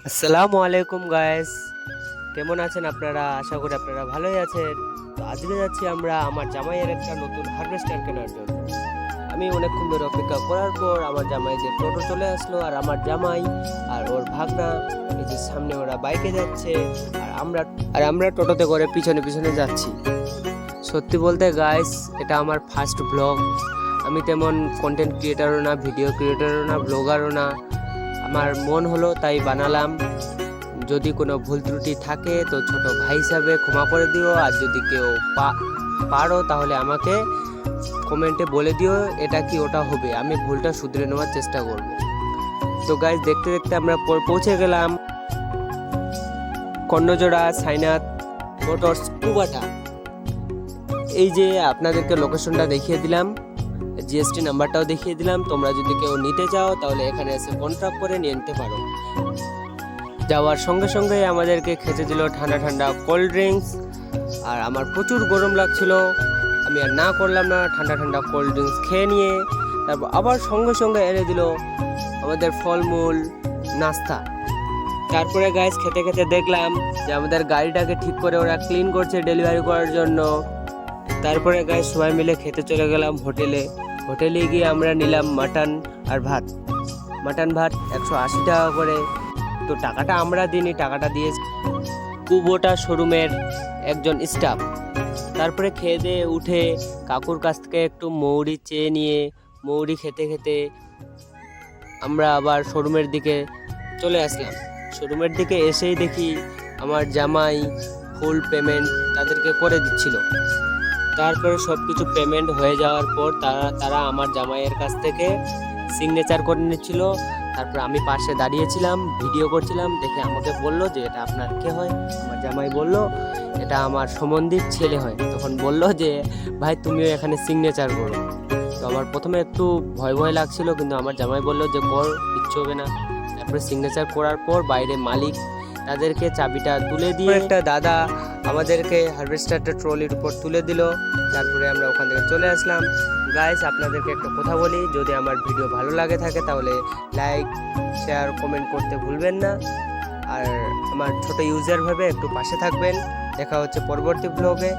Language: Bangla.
আসসালামু আলাইকুম গাইস, কেমন আছেন আপনারা? আশা করি আপনারা ভালোই আছেন। তো আজকে যাচ্ছি আমরা আমার জামাইয়ের একটা নতুন হারভেস্টার কেনার জন্য। আমি অনেকক্ষণ ধরে অপেক্ষা করার পর আমার জামাই যে টোটো চলে আসলো, আর আমার জামাই আর ওর ভাগনা এই যে সামনে ওরা বাইকে যাচ্ছে, আর আমরা টোটোতে করে পিছনে পিছনে যাচ্ছি। সত্যি বলতে গাইস, এটা আমার ফার্স্ট ব্লগ। আমি তেমন কন্টেন্ট ক্রিয়েটারও না, ভিডিও ক্রিয়েটারও না, ব্লগারও না। আমার মন হলো তাই বানালাম। যদি কোনো ভুল ত্রুটি থাকে তো ছোট ভাই হিসাবে ক্ষমা করে দিও, আর যদি কেউ পারো তাহলে আমাকে কমেন্টে বলে দিও এটা কি ওটা হবে, আমি ভুলটা শুধরে নেওয়ার চেষ্টা করব। তো গাইজ, দেখতে দেখতে আমরা পৌঁছে গেলাম কর্ণজোড়া সাইনাথ মোটরস কুবাটা। এই যে আপনাদেরকে লোকেশনটা দেখিয়ে দিলাম, জিএসটি নাম্বারটাও দেখিয়ে দিলাম। তোমরা যদি কেউ নিতে চাও তাহলে এখানে এসে কন্ট্রাক্ট করে নিয়ে নিতে পারো। যাওয়ার সঙ্গে সঙ্গে আমাদেরকে খেতে দিল ঠান্ডা ঠান্ডা কোল্ড ড্রিঙ্কস, আর আমার প্রচুর গরম লাগছিল। আমি আর না করলাম না, ঠান্ডা ঠান্ডা কোল্ড ড্রিঙ্কস খেয়ে নিয়ে তারপর আবার সঙ্গে সঙ্গে এনে দিল আমাদের ফলমূল নাস্তা। তারপরে গাইস, খেতে খেতে দেখলাম যে আমাদের গাড়িটাকে ঠিক করে ওরা ক্লিন করছে ডেলিভারি করার জন্য। তারপরে গাইস, সবাই মিলে খেতে চলে গেলাম হোটেলে গিয়ে আমরা নিলাম মাটন আর ভাত। মাটন ভাত 180 টাকা করে। তো টাকাটা আমরা দিইনি, টাকাটা দিয়ে কুবোটা শোরুমের একজন স্টাফ। তারপরে খেয়ে দিয়ে উঠে কাকুর কাছ থেকে একটু মৌরি চেয়ে নিয়ে মৌরি খেতে খেতে আমরা আবার শোরুমের দিকে চলে আসলাম। শোরুমের দিকে এসেই দেখি আমার জামাই ফুল পেমেন্ট তাদেরকে করে দিচ্ছিল। তারপরে সব কিছু পেমেন্ট হয়ে যাওয়ার পর তারা আমার জামাইয়ের কাছ থেকে সিগনেচার করে নিচ্ছিল। তারপর আমি পাশে দাঁড়িয়েছিলাম, ভিডিও করছিলাম। দেখে আমাকে বলল যে এটা আপনার কে হয়? আমার জামাই বলল এটা আমার সম্বন্ধীর ছেলে হয়। তখন বলল যে ভাই তুমিও এখানে সিগনেচার করো। তো আমার প্রথমে একটু ভয় ভয় লাগছিল, কিন্তু আমার জামাই বলল যে কর, কিচ্ছু হবে না। তারপরে সিগনেচার করার পর বাইরে মালিক তাদেরকে চাবিটা তুলে দিয়ে একটা দাদা আমাদেরকে হারভেস্টারটা ট্রলির উপর তুলে দিল। তারপরে আমরা ওখান থেকে চলে আসলাম। গাইস, আপনাদেরকে একটা কথা বলি, যদি আমার ভিডিও ভালো লাগে থাকে তাহলে লাইক, শেয়ার, কমেন্ট করতে ভুলবেন না। আর আমার ছোট ইউজার ভাবে একটু পাশে থাকবেন। দেখা হচ্ছে পরবর্তী ব্লগে।